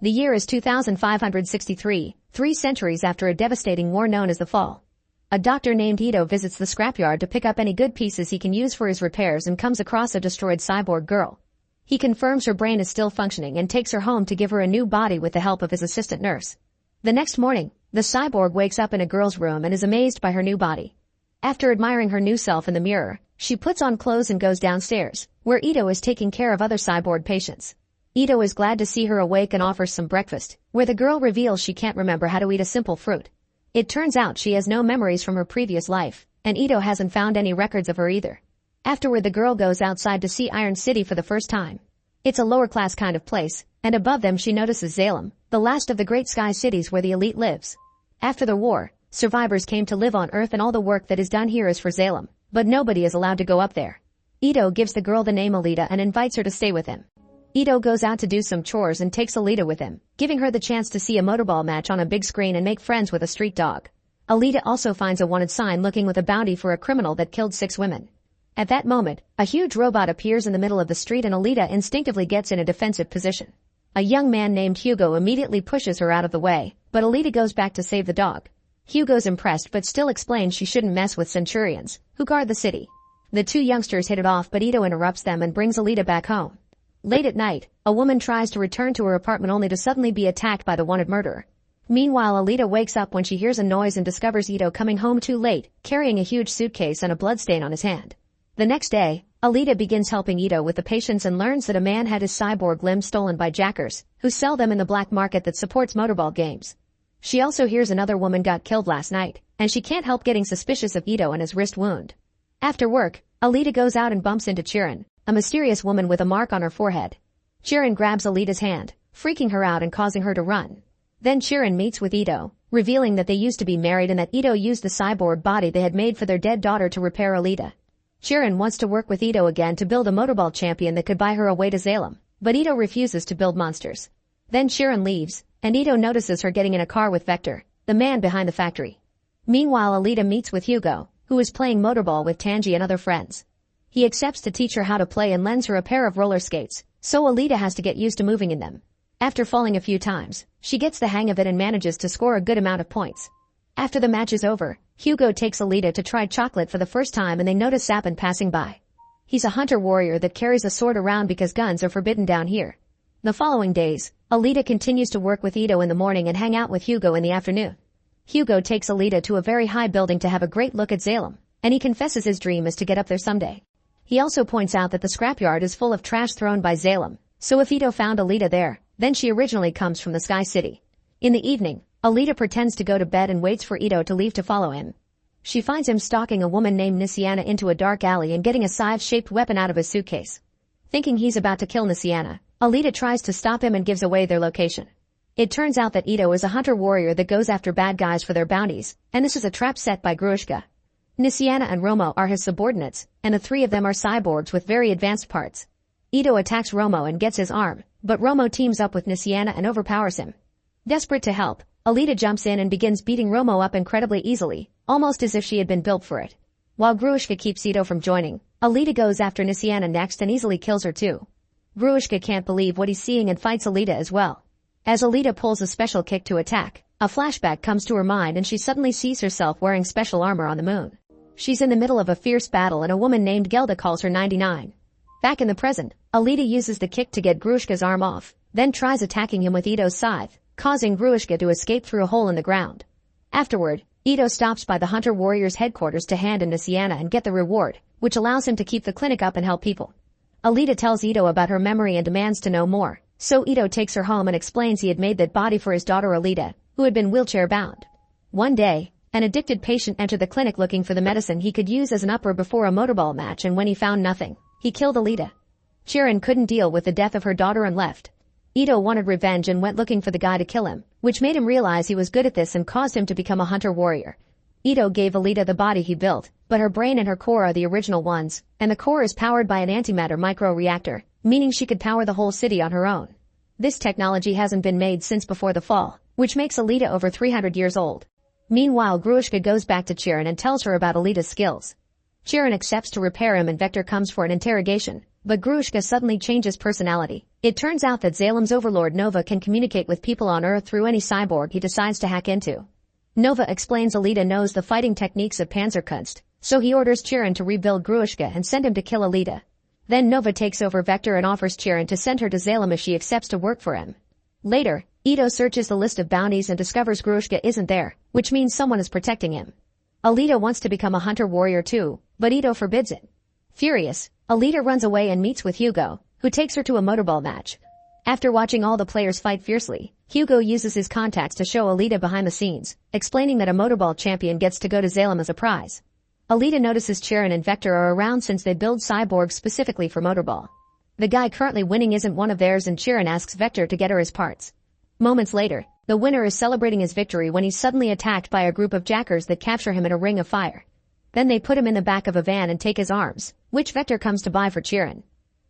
The year is 2563, 3 centuries after a devastating war known as the Fall. A doctor named Ito visits the scrapyard to pick up any good pieces he can use for his repairs and comes across a destroyed cyborg girl. He confirms her brain is still functioning and takes her home to give her a new body with the help of his assistant nurse. The next morning, the cyborg wakes up in a girl's room and is amazed by her new body. After admiring her new self in the mirror, she puts on clothes and goes downstairs, where Ito is taking care of other cyborg patients. Ito is glad to see her awake and offers some breakfast, where the girl reveals she can't remember how to eat a simple fruit. It turns out she has no memories from her previous life, and Ito hasn't found any records of her either. Afterward, the girl goes outside to see Iron City for the first time. It's a lower-class kind of place, and above them she notices Salem, the last of the great sky cities where the elite lives. After the war, survivors came to live on Earth and all the work that is done here is for Salem, but nobody is allowed to go up there. Ito gives the girl the name Alita and invites her to stay with him. Ito goes out to do some chores and takes Alita with him, giving her the chance to see a motorball match on a big screen and make friends with a street dog. Alita also finds a wanted sign looking with a bounty for a criminal that killed 6 women. At that moment, a huge robot appears in the middle of the street and Alita instinctively gets in a defensive position. A young man named Hugo immediately pushes her out of the way, but Alita goes back to save the dog. Hugo's impressed but still explains she shouldn't mess with centurions, who guard the city. The 2 youngsters hit it off but Ito interrupts them and brings Alita back home. Late at night, a woman tries to return to her apartment only to suddenly be attacked by the wanted murderer. Meanwhile, Alita wakes up when she hears a noise and discovers Ito coming home too late, carrying a huge suitcase and a bloodstain on his hand. The next day, Alita begins helping Ito with the patients and learns that a man had his cyborg limbs stolen by jackers, who sell them in the black market that supports motorball games. She also hears another woman got killed last night, and she can't help getting suspicious of Ito and his wrist wound. After work, Alita goes out and bumps into Chirin, a mysterious woman with a mark on her forehead. Chirin grabs Alita's hand, freaking her out and causing her to run. Then Chirin meets with Ito, revealing that they used to be married and that Ito used the cyborg body they had made for their dead daughter to repair Alita. Chirin wants to work with Ito again to build a motorball champion that could buy her a way to Salem, but Ito refuses to build monsters. Then Chirin leaves, and Ito notices her getting in a car with Vector, the man behind the factory. Meanwhile, Alita meets with Hugo, who is playing motorball with Tanji and other friends. He accepts to teach her how to play and lends her a pair of roller skates, so Alita has to get used to moving in them. After falling a few times, she gets the hang of it and manages to score a good amount of points. After the match is over, Hugo takes Alita to try chocolate for the first time and they notice Sapin passing by. He's a hunter warrior that carries a sword around because guns are forbidden down here. The following days, Alita continues to work with Ito in the morning and hang out with Hugo in the afternoon. Hugo takes Alita to a very high building to have a great look at Salem, and he confesses his dream is to get up there someday. He also points out that the scrapyard is full of trash thrown by Salem, so if Ito found Alita there, then she originally comes from the Sky City. In the evening, Alita pretends to go to bed and waits for Ito to leave to follow him. She finds him stalking a woman named Nisiana into a dark alley and getting a scythe-shaped weapon out of his suitcase. Thinking he's about to kill Nisiana, Alita tries to stop him and gives away their location. It turns out that Ito is a hunter warrior that goes after bad guys for their bounties, and this is a trap set by Grushka. Nisiana and Romo are his subordinates, and the 3 of them are cyborgs with very advanced parts. Ito attacks Romo and gets his arm, but Romo teams up with Nisiana and overpowers him. Desperate to help, Alita jumps in and begins beating Romo up incredibly easily, almost as if she had been built for it. While Grushka keeps Ito from joining, Alita goes after Nisiana next and easily kills her too. Grushka can't believe what he's seeing and fights Alita as well. As Alita pulls a special kick to attack, a flashback comes to her mind and she suddenly sees herself wearing special armor on the moon. She's in the middle of a fierce battle and a woman named Gelda calls her 99. Back in the present, Alita uses the kick to get Grushka's arm off, then tries attacking him with Ito's scythe, causing Grushka to escape through a hole in the ground. Afterward, Ito stops by the Hunter Warriors headquarters to hand in Nisiana and get the reward, which allows him to keep the clinic up and help people. Alita tells Ito about her memory and demands to know more, so Ito takes her home and explains he had made that body for his daughter Alita, who had been wheelchair-bound. One day, an addicted patient entered the clinic looking for the medicine he could use as an upper before a motorball match, and when he found nothing, he killed Alita. Chirin couldn't deal with the death of her daughter and left. Ito wanted revenge and went looking for the guy to kill him, which made him realize he was good at this and caused him to become a hunter warrior. Ito gave Alita the body he built, but her brain and her core are the original ones, and the core is powered by an antimatter micro-reactor, meaning she could power the whole city on her own. This technology hasn't been made since before the fall, which makes Alita over 300 years old. Meanwhile, Grushka goes back to Chirin and tells her about Alita's skills. Chirin accepts to repair him and Vector comes for an interrogation, But Grushka suddenly changes personality. It turns out that Zalem's overlord Nova can communicate with people on Earth through any cyborg he decides to hack into. Nova explains Alita knows the fighting techniques of Panzerkunst, so he orders Chiron to rebuild Grushka and send him to kill Alita. Then Nova takes over Vector and offers Chiron to send her to Zalem if she accepts to work for him. Later, Ito searches the list of bounties and discovers Grushka isn't there, which means someone is protecting him. Alita wants to become a hunter warrior too, but Ito forbids it. Furious, Alita runs away and meets with Hugo, who takes her to a motorball match. After watching all the players fight fiercely, Hugo uses his contacts to show Alita behind the scenes, explaining that a motorball champion gets to go to Zalem as a prize. Alita notices Chiron and Vector are around since they build cyborgs specifically for motorball. The guy currently winning isn't one of theirs and Chiron asks Vector to get her his parts. Moments later, the winner is celebrating his victory when he's suddenly attacked by a group of jackers that capture him in a ring of fire. Then they put him in the back of a van and take his arms, which Vector comes to buy for Chiron.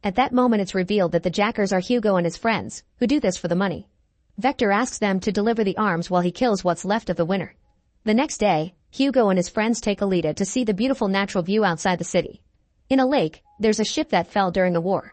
At that moment it's revealed that the jackers are Hugo and his friends, who do this for the money. Vector asks them to deliver the arms while he kills what's left of the winner. The next day, Hugo and his friends take Alita to see the beautiful natural view outside the city. In a lake, there's a ship that fell during the war.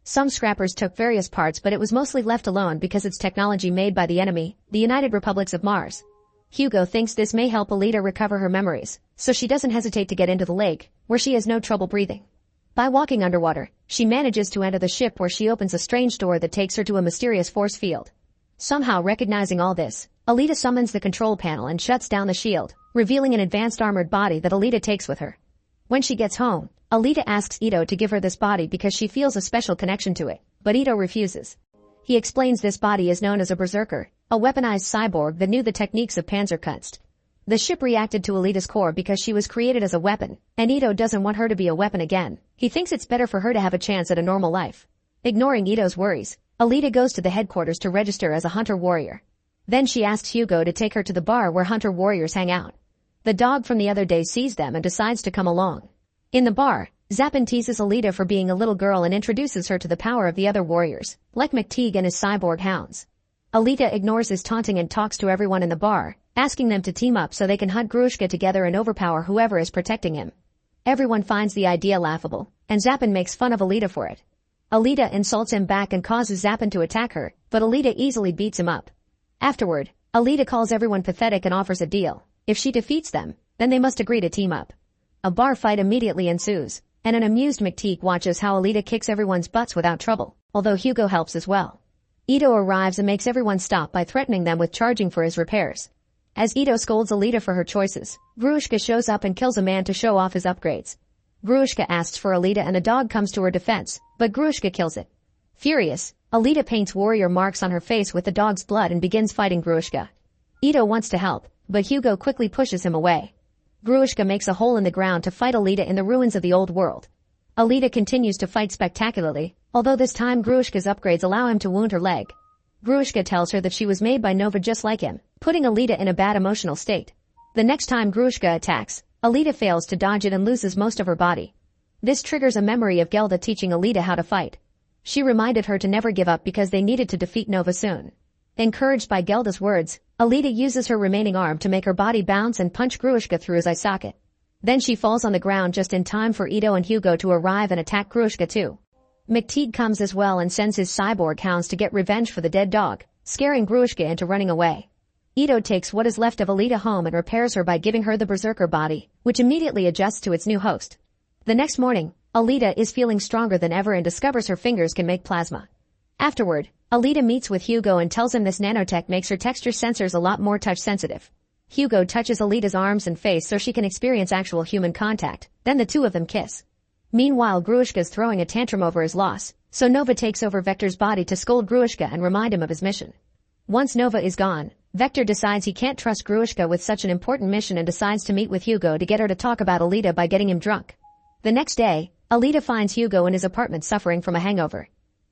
Some scrappers took various parts but it was mostly left alone because it's technology made by the enemy, the United Republics of Mars. Hugo thinks this may help Alita recover her memories, so she doesn't hesitate to get into the lake, where she has no trouble breathing. By walking underwater, she manages to enter the ship where she opens a strange door that takes her to a mysterious force field. Somehow recognizing all this, Alita summons the control panel and shuts down the shield, revealing an advanced armored body that Alita takes with her. When she gets home, Alita asks Ito to give her this body because she feels a special connection to it, but Ito refuses. He explains this body is known as a berserker, a weaponized cyborg that knew the techniques of Panzerkunst. The ship reacted to Alita's core because she was created as a weapon, and Ito doesn't want her to be a weapon again. He thinks it's better for her to have a chance at a normal life. Ignoring Ito's worries, Alita goes to the headquarters to register as a hunter warrior. Then she asks Hugo to take her to the bar where hunter warriors hang out. The dog from the other day sees them and decides to come along. In the bar, Zappin teases Alita for being a little girl and introduces her to the power of the other warriors, like McTeague and his cyborg hounds. Alita ignores his taunting and talks to everyone in the bar, asking them to team up so they can hunt Grushka together and overpower whoever is protecting him. Everyone finds the idea laughable, and Zappin makes fun of Alita for it. Alita insults him back and causes Zappin to attack her, but Alita easily beats him up. Afterward, Alita calls everyone pathetic and offers a deal. If she defeats them, then they must agree to team up. A bar fight immediately ensues, and an amused McTeague watches how Alita kicks everyone's butts without trouble, although Hugo helps as well. Ito arrives and makes everyone stop by threatening them with charging for his repairs. As Ito scolds Alita for her choices, Grushka shows up and kills a man to show off his upgrades. Grushka asks for Alita and a dog comes to her defense, but Grushka kills it. Furious, Alita paints warrior marks on her face with the dog's blood and begins fighting Grushka. Ito wants to help, but Hugo quickly pushes him away. Grushka makes a hole in the ground to fight Alita in the ruins of the old world. Alita continues to fight spectacularly, although this time Grushka's upgrades allow him to wound her leg. Grushka tells her that she was made by Nova just like him, putting Alita in a bad emotional state. The next time Grushka attacks, Alita fails to dodge it and loses most of her body. This triggers a memory of Gelda teaching Alita how to fight. She reminded her to never give up because they needed to defeat Nova soon. Encouraged by Gelda's words, Alita uses her remaining arm to make her body bounce and punch Grushka through his eye socket. Then she falls on the ground just in time for Ito and Hugo to arrive and attack Grushka too. McTeague comes as well and sends his cyborg hounds to get revenge for the dead dog, scaring Grushka into running away. Ito takes what is left of Alita home and repairs her by giving her the berserker body, which immediately adjusts to its new host. The next morning, Alita is feeling stronger than ever and discovers her fingers can make plasma. Afterward, Alita meets with Hugo and tells him this nanotech makes her texture sensors a lot more touch sensitive. Hugo touches Alita's arms and face so she can experience actual human contact, then the two of them kiss. Meanwhile, Grushka's throwing a tantrum over his loss, so Nova takes over Vector's body to scold Grushka and remind him of his mission. Once Nova is gone, Vector decides he can't trust Grushka with such an important mission and decides to meet with Hugo to get her to talk about Alita by getting him drunk. The next day, Alita finds Hugo in his apartment suffering from a hangover.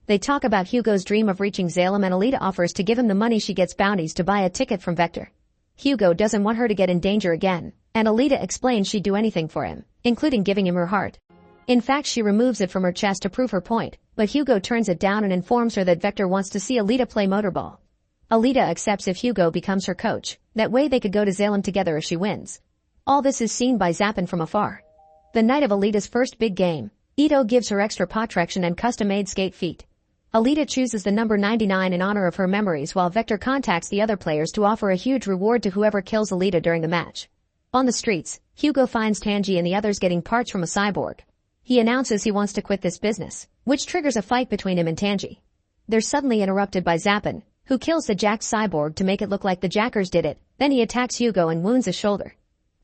They talk about Hugo's dream of reaching Zalem and Alita offers to give him the money she gets bounties to buy a ticket from Vector. Hugo doesn't want her to get in danger again, and Alita explains she'd do anything for him, including giving him her heart. In fact, she removes it from her chest to prove her point, but Hugo turns it down and informs her that Vector wants to see Alita play motorball. Alita accepts if Hugo becomes her coach, that way they could go to Zalem together if she wins. All this is seen by Zappin from afar. The night of Alita's first big game, Ito gives her extra protection and custom-made skate feet. Alita chooses the number 99 in honor of her memories while Vector contacts the other players to offer a huge reward to whoever kills Alita during the match. On the streets, Hugo finds Tanji and the others getting parts from a cyborg. He announces he wants to quit this business, which triggers a fight between him and Tanji. They're suddenly interrupted by Zappin, who kills the jacked cyborg to make it look like the jackers did it, then he attacks Hugo and wounds his shoulder.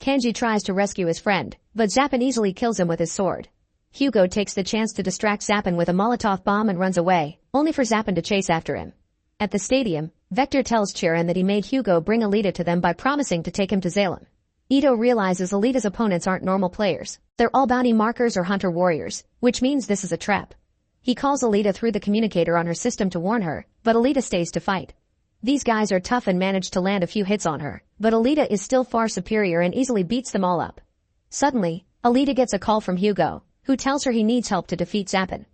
Tanji tries to rescue his friend, but Zappin easily kills him with his sword. Hugo takes the chance to distract Zappin with a Molotov bomb and runs away, only for Zappin to chase after him. At the stadium, Vector tells Chiron that he made Hugo bring Alita to them by promising to take him to Salem. Ito realizes Alita's opponents aren't normal players. They're all bounty markers or hunter warriors, which means this is a trap. He calls Alita through the communicator on her system to warn her, but Alita stays to fight. These guys are tough and manage to land a few hits on her, but Alita is still far superior and easily beats them all up. Suddenly, Alita gets a call from Hugo, who tells her he needs help to defeat Zappin.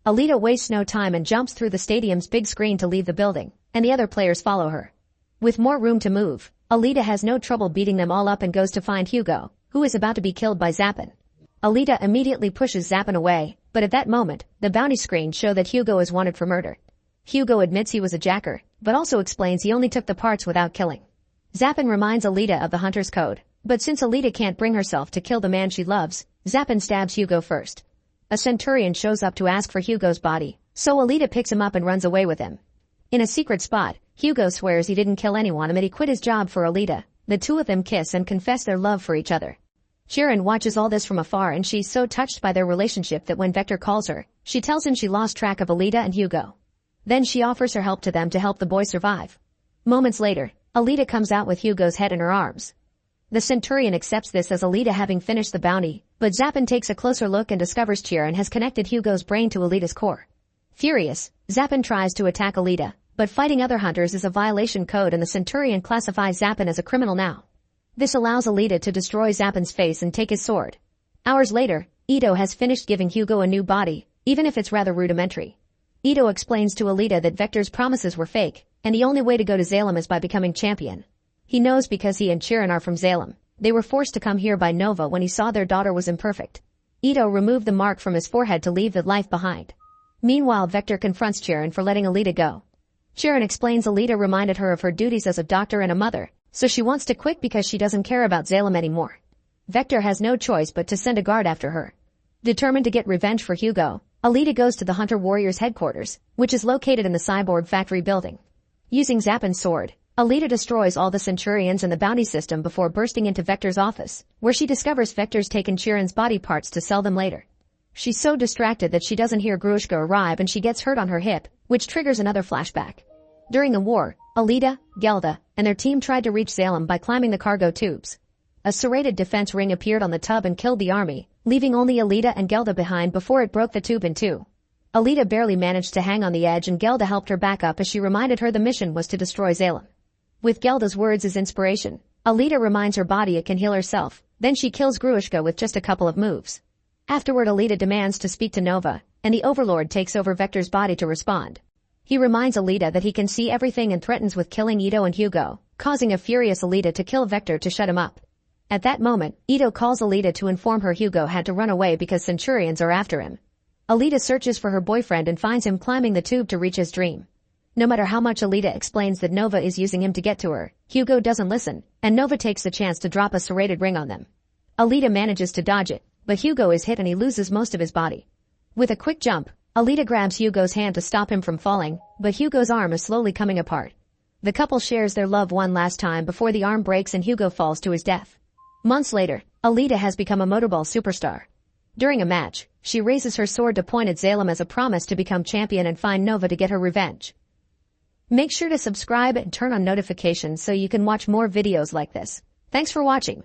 Alita wastes no time and jumps through the stadium's big screen to leave the building, and the other players follow her. With more room to move, Alita has no trouble beating them all up and goes to find Hugo, who is about to be killed by Zappin. Alita immediately pushes Zappin away, but at that moment, the bounty screens show that Hugo is wanted for murder. Hugo admits he was a jacker, but also explains he only took the parts without killing. Zappin reminds Alita of the Hunter's Code, but since Alita can't bring herself to kill the man she loves, Zappin stabs Hugo first. A centurion shows up to ask for Hugo's body, so Alita picks him up and runs away with him. In a secret spot, Hugo swears he didn't kill anyone and that he quit his job for Alita. The two of them kiss and confess their love for each other. Chiron watches all this from afar and she's so touched by their relationship that when Vector calls her, she tells him she lost track of Alita and Hugo. Then she offers her help to them to help the boy survive. Moments later, Alita comes out with Hugo's head in her arms. The Centurion accepts this as Alita having finished the bounty, but Zappin takes a closer look and discovers Chiron has connected Hugo's brain to Alita's core. Furious, Zappin tries to attack Alita, but fighting other hunters is a violation code and the Centurion classifies Zappin as a criminal now. This allows Alita to destroy Zappin's face and take his sword. Hours later, Ito has finished giving Hugo a new body, even if it's rather rudimentary. Ito explains to Alita that Vector's promises were fake, and the only way to go to Salem is by becoming champion. He knows because he and Chiron are from Salem. They were forced to come here by Nova when he saw their daughter was imperfect. Ito removed the mark from his forehead to leave the life behind. Meanwhile, Vector confronts Chiron for letting Alita go. Chiron explains Alita reminded her of her duties as a doctor and a mother, so she wants to quit because she doesn't care about Salem anymore. Vector has no choice but to send a guard after her. Determined to get revenge for Hugo, Alita goes to the Hunter Warriors headquarters, which is located in the Cyborg factory building. Using Zappin's sword, Alita destroys all the Centurions and the bounty system before bursting into Vector's office, where she discovers Vector's taken Chiron's body parts to sell them later. She's so distracted that she doesn't hear Grushka arrive and she gets hurt on her hip, which triggers another flashback. During the war, Alita, Gelda, and their team tried to reach Salem by climbing the cargo tubes. A serrated defense ring appeared on the tub and killed the army, leaving only Alita and Gelda behind before it broke the tube in two. Alita barely managed to hang on the edge and Gelda helped her back up as she reminded her the mission was to destroy Salem. With Gelda's words as inspiration, Alita reminds her body it can heal herself, then she kills Grushka with just a couple of moves. Afterward, Alita demands to speak to Nova, and the Overlord takes over Vector's body to respond. He reminds Alita that he can see everything and threatens with killing Ito and Hugo, causing a furious Alita to kill Vector to shut him up. At that moment, Ito calls Alita to inform her Hugo had to run away because Centurions are after him. Alita searches for her boyfriend and finds him climbing the tube to reach his dream. No matter how much Alita explains that Nova is using him to get to her, Hugo doesn't listen, and Nova takes the chance to drop a serrated ring on them. Alita manages to dodge it, but Hugo is hit and he loses most of his body. With a quick jump, Alita grabs Hugo's hand to stop him from falling, but Hugo's arm is slowly coming apart. The couple shares their love one last time before the arm breaks and Hugo falls to his death. Months later, Alita has become a motorball superstar. During a match, she raises her sword to point at Salem as a promise to become champion and find Nova to get her revenge. Make sure to subscribe and turn on notifications so you can watch more videos like this. Thanks for watching.